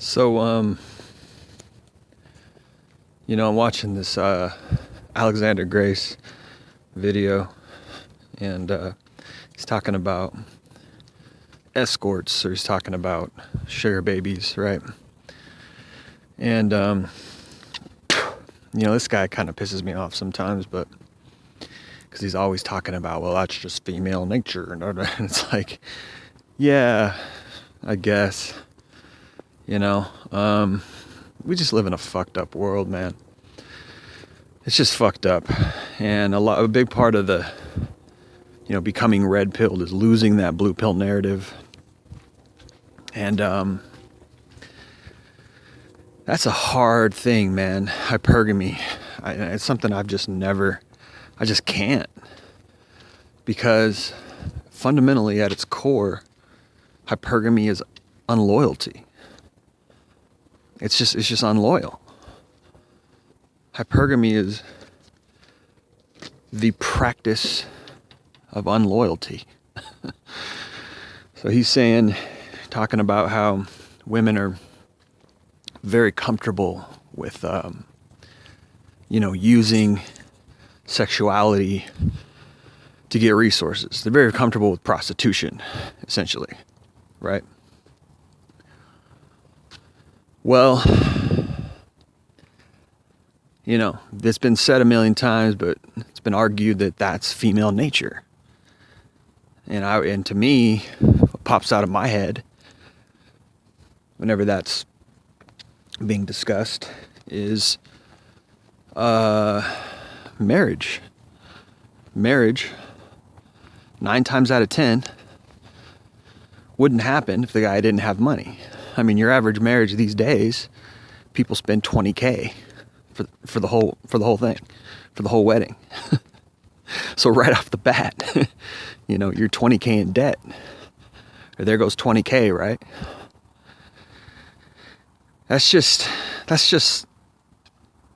So, I'm watching this Alexander Grace video, and he's talking about escorts, or he's talking about sugar babies, right? And, this guy kind of pisses me off sometimes, but because he's always talking about, well, that's just female nature, and it's like, yeah, I guess. We just live in a fucked up world, man. It's just fucked up. And a big part of the, becoming red pilled is losing that blue pill narrative. And, that's a hard thing, man. Hypergamy. It's something I just can't. Because fundamentally at its core, hypergamy is unloyalty. It's just unloyal. Hypergamy is the practice of unloyalty. So he's talking about how women are very comfortable with, using sexuality to get resources. They're very comfortable with prostitution, essentially, right? Well, it's been said a million times, but it's been argued that that's female nature. And to me, what pops out of my head whenever that's being discussed is marriage. Marriage, 9 times out of 10, wouldn't happen if the guy didn't have money. I mean, your average marriage these days, people spend $20K for the whole thing, for the whole wedding. So right off the bat, you're $20K in debt. Or there goes $20K, right? That's just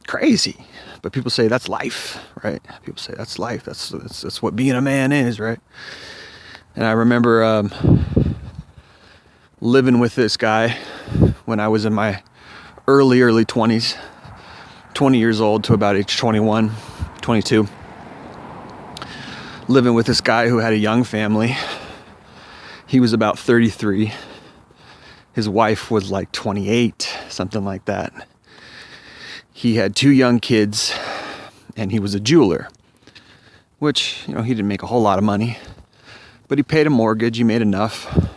crazy. But people say that's life, right? People say that's life. That's what being a man is, right? And I remember living with this guy when I was in my early 20s, 20 years old to about age 21, 22. Living with this guy who had a young family. He was about 33. His wife was like 28, something like that. He had 2 young kids, and he was a jeweler, which, he didn't make a whole lot of money, but he paid a mortgage, he made enough.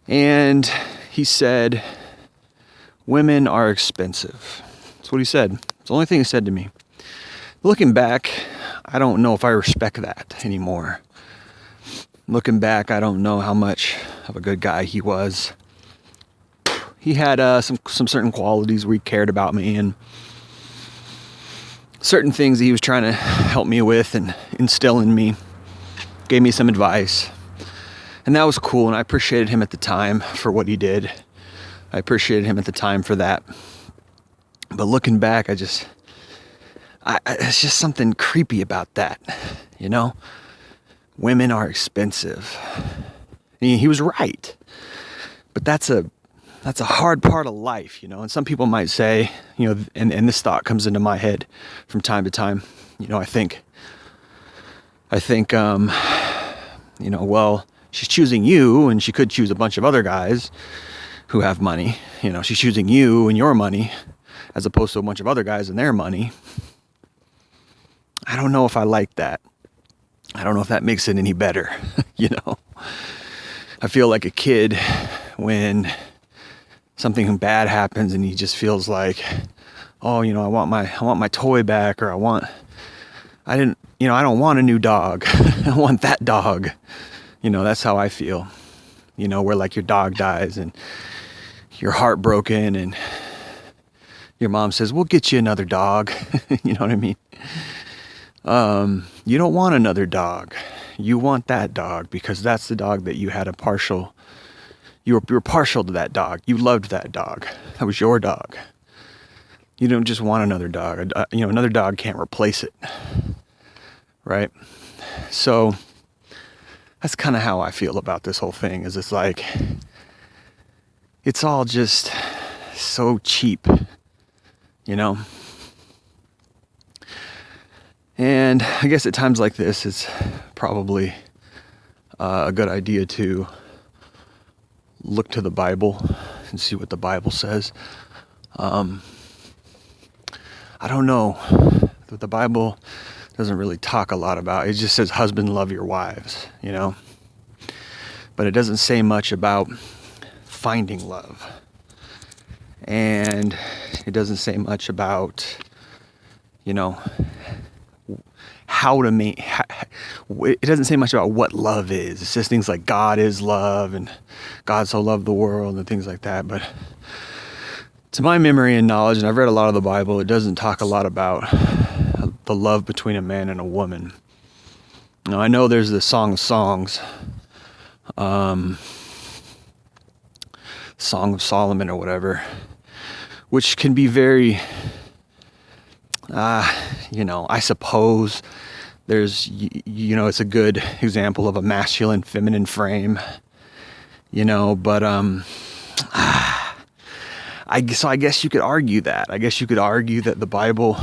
And he said, women are expensive. That's what he said. It's the only thing he said to me. Looking back, I don't know if I respect that anymore. Looking back, I don't know how much of a good guy he was. He had some certain qualities where he cared about me and certain things he was trying to help me with and instill in me. Gave me some advice. And that was cool, and I appreciated him at the time for what he did. I appreciated him at the time for that. But looking back, it's just something creepy about that, Women are expensive. He was right. But that's a hard part of life, And some people might say, and this thought comes into my head from time to time, I think, well, she's choosing you, and she could choose a bunch of other guys who have money. She's choosing you and your money as opposed to a bunch of other guys and their money. I don't know if I like that. I don't know if that makes it any better, I feel like a kid when something bad happens and he just feels like, oh, I want my toy back, or I don't want a new dog. I want that dog. That's how I feel. Where like your dog dies and you're heartbroken and your mom says, we'll get you another dog. You know what I mean? You don't want another dog. You want that dog because that's the dog that you had you were partial to that dog. You loved that dog. That was your dog. You don't just want another dog. Another dog can't replace it. Right? So that's kind of how I feel about this whole thing, is it's like, it's all just so cheap, you know? And I guess at times like this, it's probably a good idea to look to the Bible and see what the Bible says. I don't know. The Bible doesn't really talk a lot about it. It just says, husband, love your wives, you know? But it doesn't say much about finding love. And it doesn't say much about, you know, how to make, it doesn't say much about what love is. It's just things like God is love and God so loved the world and things like that. But to my memory and knowledge, and I've read a lot of the Bible, it doesn't talk a lot about the love between a man and a woman. Now, I know there's the Song of Songs, Song of Solomon or whatever, which can be very, you know, I suppose there's, you know, it's a good example of a masculine, feminine frame, you know, but, I guess you could argue that. I guess you could argue that the Bible,